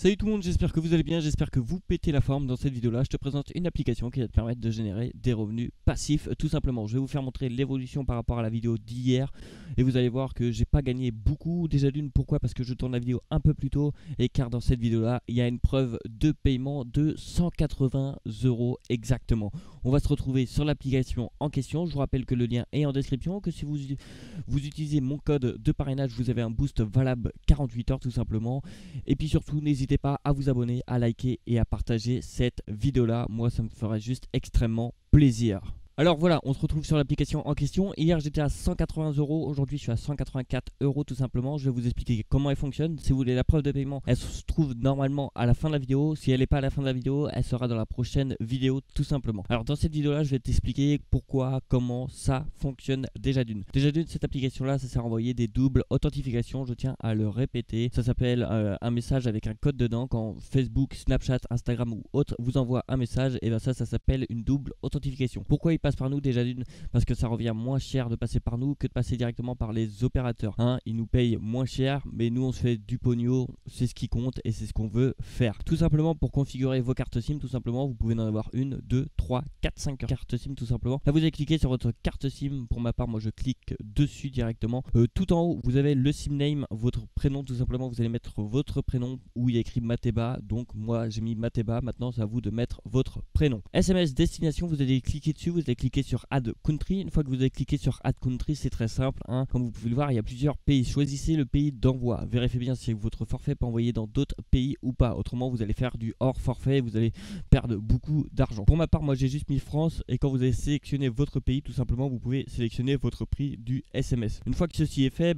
Salut tout le monde, j'espère que vous allez bien, j'espère que vous pétez la forme. Dans cette vidéo là je te présente une application qui va te permettre de générer des revenus passifs tout simplement. Je vais vous faire montrer l'évolution par rapport à la vidéo d'hier et vous allez voir que j'ai pas gagné beaucoup. Déjà d'une, pourquoi? Parce que je tourne la vidéo un peu plus tôt et car dans cette vidéo là il y a une preuve de paiement de 180 € exactement. On va se retrouver sur l'application en question. Je vous rappelle que le lien est en description, que si vous utilisez mon code de parrainage vous avez un boost valable 48 heures tout simplement. Et puis surtout n'hésitez pas à vous abonner, à liker et à partager cette vidéo là, moi ça me ferait juste extrêmement plaisir. Alors voilà, on se retrouve sur l'application en question. Hier j'étais à 180 €, aujourd'hui je suis à 184 € tout simplement. Je vais vous expliquer comment elle fonctionne. Si vous voulez la preuve de paiement, elle se trouve normalement à la fin de la vidéo. Si elle n'est pas à la fin de la vidéo, elle sera dans la prochaine vidéo tout simplement. Alors dans cette vidéo là, je vais t'expliquer pourquoi, comment ça fonctionne déjà d'une. Déjà d'une, cette application là, ça sert à envoyer des doubles authentifications, je tiens à le répéter. Ça s'appelle un message avec un code dedans. Quand Facebook, Snapchat, Instagram ou autre vous envoie un message, et bien ça s'appelle une double authentification. Pourquoi il passe par nous? Déjà d'une, parce que ça revient moins cher de passer par nous que de passer directement par les opérateurs. Ils nous payent moins cher, mais nous on se fait du pognon, c'est ce qui compte et c'est ce qu'on veut faire. Tout simplement pour configurer vos cartes SIM, tout simplement, vous pouvez en avoir une, 2, 3, 4, 5 cartes SIM tout simplement. Là vous allez cliquer sur votre carte SIM. Pour ma part, moi je clique dessus directement. Tout en haut, vous avez le SIM name, votre prénom tout simplement. Vous allez mettre votre prénom où il y a écrit Mateba. Donc moi j'ai mis Mateba. Maintenant c'est à vous de mettre votre prénom. SMS destination, vous allez cliquer dessus, vous allez cliquer sur Add Country. Une fois que vous avez cliqué sur Add Country, c'est très simple. Comme vous pouvez le voir, il y a plusieurs pays. Choisissez le pays d'envoi. Vérifiez bien si votre forfait peut envoyer dans d'autres pays ou pas. Autrement, vous allez faire du hors forfait et vous allez perdre beaucoup d'argent. Pour ma part, moi j'ai juste mis France, et quand vous avez sélectionné votre pays, tout simplement, vous pouvez sélectionner votre prix du SMS. Une fois que ceci est fait,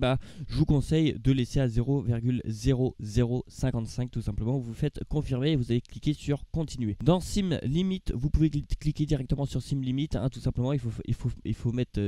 je vous conseille de laisser à 0,0055 tout simplement. Vous faites confirmer et vous allez cliquer sur continuer. Dans Sim Limit, vous pouvez cliquer directement sur Sim Limit, tout simplement. Il faut mettre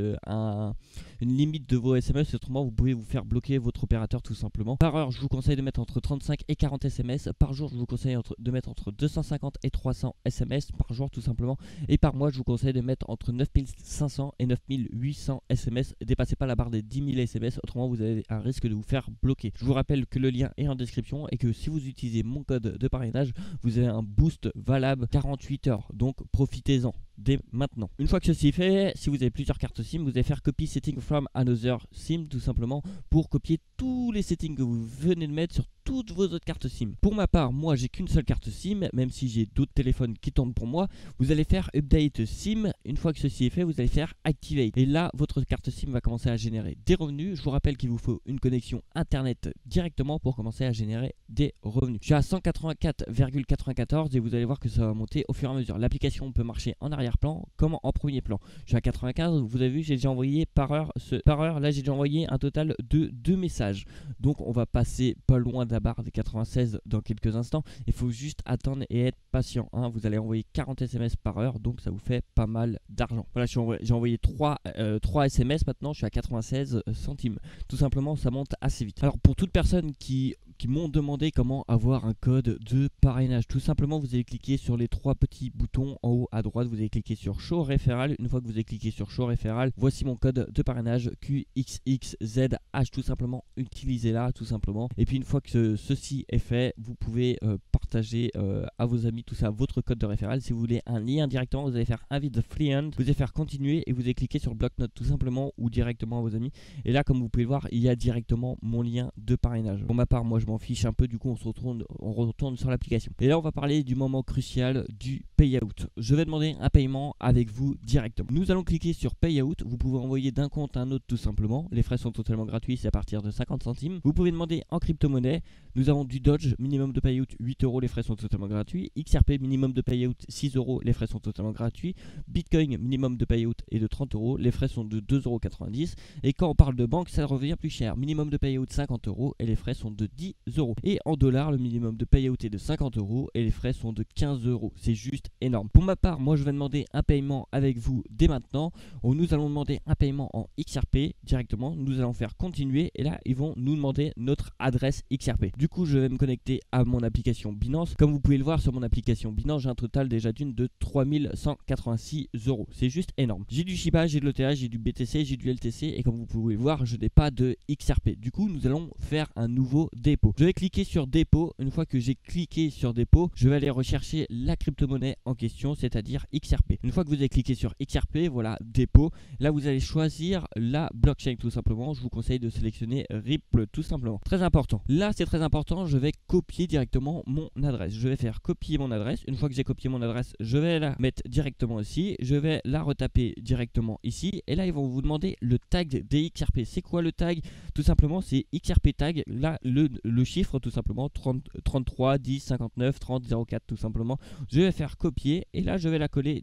une limite de vos SMS, autrement vous pouvez vous faire bloquer votre opérateur tout simplement. Par heure, je vous conseille de mettre entre 35 et 40 SMS. Par jour, je vous conseille de mettre entre 250 et 300 SMS par jour tout simplement. Et par mois, je vous conseille de mettre entre 9500 et 9800 SMS. Dépassez pas la barre des 10 000 SMS, autrement vous avez un risque de vous faire bloquer. Je vous rappelle que le lien est en description et que si vous utilisez mon code de parrainage, vous avez un boost valable 48 heures. Donc profitez-en dès maintenant. Une fois que ceci est fait, si vous avez plusieurs cartes SIM, vous allez faire copy setting from another SIM tout simplement pour copier tous les settings que vous venez de mettre sur toutes vos autres cartes SIM. Pour ma part, moi j'ai qu'une seule carte SIM, même si j'ai d'autres téléphones qui tournent pour moi. Vous allez faire update SIM. Une fois que ceci est fait, vous allez faire activate. Et là, votre carte SIM va commencer à générer des revenus. Je vous rappelle qu'il vous faut une connexion internet directement pour commencer à générer des revenus. Je suis à 184,94 et vous allez voir que ça va monter au fur et à mesure. L'application peut marcher en arrière-plan comme en premier plan. Je suis à 95, vous avez vu, j'ai déjà envoyé par heure, là j'ai déjà envoyé un total de 2 messages. Donc on va passer pas loin de la barre des 96 dans quelques instants. Il faut juste attendre et être patient. Vous allez envoyer 40 SMS par heure, donc ça vous fait pas mal d'argent. Voilà, j'ai envoyé 3 SMS, maintenant je suis à 96 centimes. Tout simplement, ça monte assez vite. Alors pour toute personne qui m'ont demandé comment avoir un code de parrainage, tout simplement vous allez cliquer sur les 3 petits boutons en haut à droite, vous allez cliquer sur Show Referral. Une fois que vous avez cliqué sur Show Referral, voici mon code de parrainage QXXZH, tout simplement utilisez-la tout simplement. Et puis une fois que ceci est fait, vous pouvez partager à vos amis tout ça, votre code de référence. Si vous voulez un lien directement, vous allez faire Invite Friend, vous allez faire continuer et vous allez cliquer sur Bloc-notes tout simplement ou directement à vos amis. Et là, comme vous pouvez le voir, il y a directement mon lien de parrainage. Pour ma part, moi je m'en fiche un peu, du coup on retourne sur l'application. Et là, on va parler du moment crucial du payout. Je vais demander un paiement avec vous directement. Nous allons cliquer sur Payout. Vous pouvez envoyer d'un compte à un autre tout simplement. Les frais sont totalement gratuits, c'est à partir de 50 centimes. Vous pouvez demander en crypto-monnaie. Nous avons du Dodge, minimum de payout 8 €, les frais sont totalement gratuits. XRP, minimum de payout 6 €, les frais sont totalement gratuits. Bitcoin, minimum de payout est de 30 €, les frais sont de 2,90 €. Et quand on parle de banque, ça revient plus cher. Minimum de payout 50 € et les frais sont de 10 €. Et en dollars, le minimum de payout est de 50 € et les frais sont de 15 €. C'est juste énorme. Pour ma part, moi je vais demander un paiement avec vous dès maintenant. Nous allons demander un paiement en XRP directement. Nous allons faire continuer et là ils vont nous demander notre adresse XRP. Du coup, je vais me connecter à mon application Binance. Comme vous pouvez le voir sur mon application Binance, j'ai un total déjà d'une de 3186 €. C'est juste énorme. J'ai du Shiba, j'ai de l'ETH, j'ai du BTC, j'ai du LTC et comme vous pouvez le voir, je n'ai pas de XRP. Du coup, nous allons faire un nouveau dépôt. dépôt. Je vais cliquer sur dépôt. Une fois que j'ai cliqué sur dépôt, je vais aller rechercher la crypto-monnaie en question, c'est-à-dire XRP. Une fois que vous avez cliqué sur XRP, voilà, dépôt, là vous allez choisir la blockchain tout simplement. Je vous conseille de sélectionner Ripple tout simplement. Très important. Là c'est très important, je vais copier directement mon adresse. Je vais faire copier mon adresse. Une fois que j'ai copié mon adresse, je vais la mettre directement ici. Je vais la retaper directement ici. Et là ils vont vous demander le tag des XRP. C'est quoi le tag? Tout simplement c'est XRP tag. Là le chiffre tout simplement 33 10 59 30 04 tout simplement. Je vais faire copier et là je vais la coller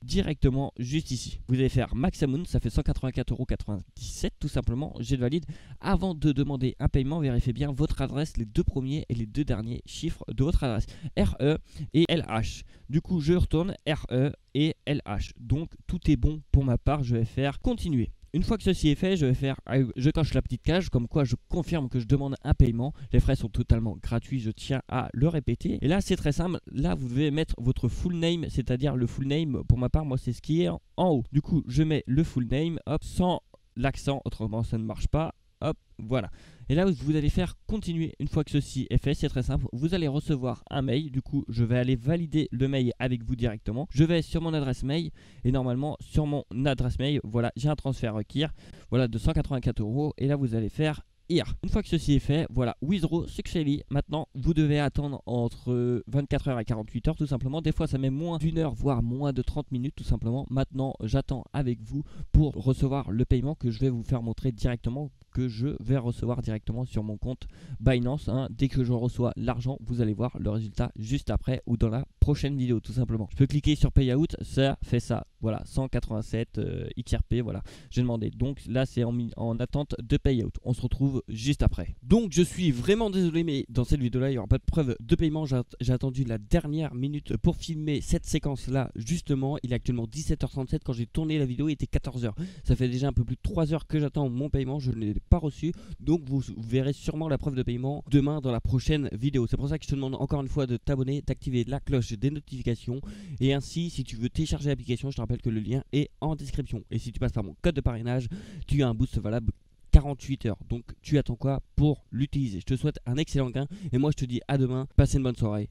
directement juste ici. Vous allez faire max amount, ça fait 184,97 € tout simplement. Je le valide. Avant de demander un paiement, vérifiez bien votre adresse, les deux premiers et les deux derniers chiffres de votre adresse, RE et LH. Du coup je retourne RE et LH. Donc tout est bon pour ma part. Je vais faire continuer. Une fois que ceci est fait, je coche la petite cage comme quoi je confirme que je demande un paiement. Les frais sont totalement gratuits, je tiens à le répéter. Et là c'est très simple, là vous devez mettre votre full name, c'est-à-dire le full name, pour ma part moi c'est ce qui est en haut. Du coup je mets le full name, hop, sans l'accent, autrement ça ne marche pas. Hop, voilà. Et là vous allez faire continuer. Une fois que ceci est fait, c'est très simple, vous allez recevoir un mail. Du coup je vais aller valider le mail avec vous directement. Je vais sur mon adresse mail et normalement sur mon adresse mail, voilà, j'ai un transfert requis, voilà, de 184 €. Et là vous allez faire here. Une fois que ceci est fait, voilà, withdraw successfully. Maintenant vous devez attendre entre 24 heures et 48 heures tout simplement. Des fois ça met moins d'une heure voire moins de 30 minutes tout simplement. Maintenant j'attends avec vous pour recevoir le paiement que je vais vous faire montrer directement, que je vais recevoir directement sur mon compte Binance, hein. Dès que je reçois l'argent, vous allez voir le résultat juste après ou dans la prochaine vidéo tout simplement. Je peux cliquer sur payout, ça fait ça, voilà, 187 XRP, voilà, j'ai demandé. Donc là c'est en attente de payout. On se retrouve juste après. Donc je suis vraiment désolé, mais dans cette vidéo là il n'y aura pas de preuve de paiement. J'ai attendu la dernière minute pour filmer cette séquence là. Justement il est actuellement 17h37. Quand j'ai tourné la vidéo il était 14h. Ça fait déjà un peu plus de 3 heures que j'attends mon paiement. Je ne l'ai pas reçu, donc vous verrez sûrement la preuve de paiement demain dans la prochaine vidéo. C'est pour ça que je te demande encore une fois de t'abonner, d'activer la cloche des notifications, et ainsi si tu veux télécharger l'application, je te rappelle que le lien est en description. Et si tu passes par mon code de parrainage, tu as un boost valable 48 heures. Donc tu attends quoi pour l'utiliser? Je te souhaite un excellent gain et moi je te dis à demain. Passez une bonne soirée.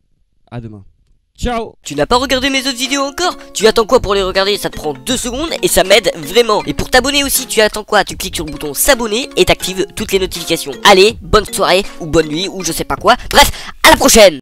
À demain. Ciao. Tu n'as pas regardé mes autres vidéos encore? Tu attends quoi pour les regarder? Ça te prend 2 secondes et ça m'aide vraiment. Et pour t'abonner aussi, tu attends quoi? Tu cliques sur le bouton s'abonner et t'actives toutes les notifications. Allez, bonne soirée ou bonne nuit ou je sais pas quoi. Bref, à la prochaine.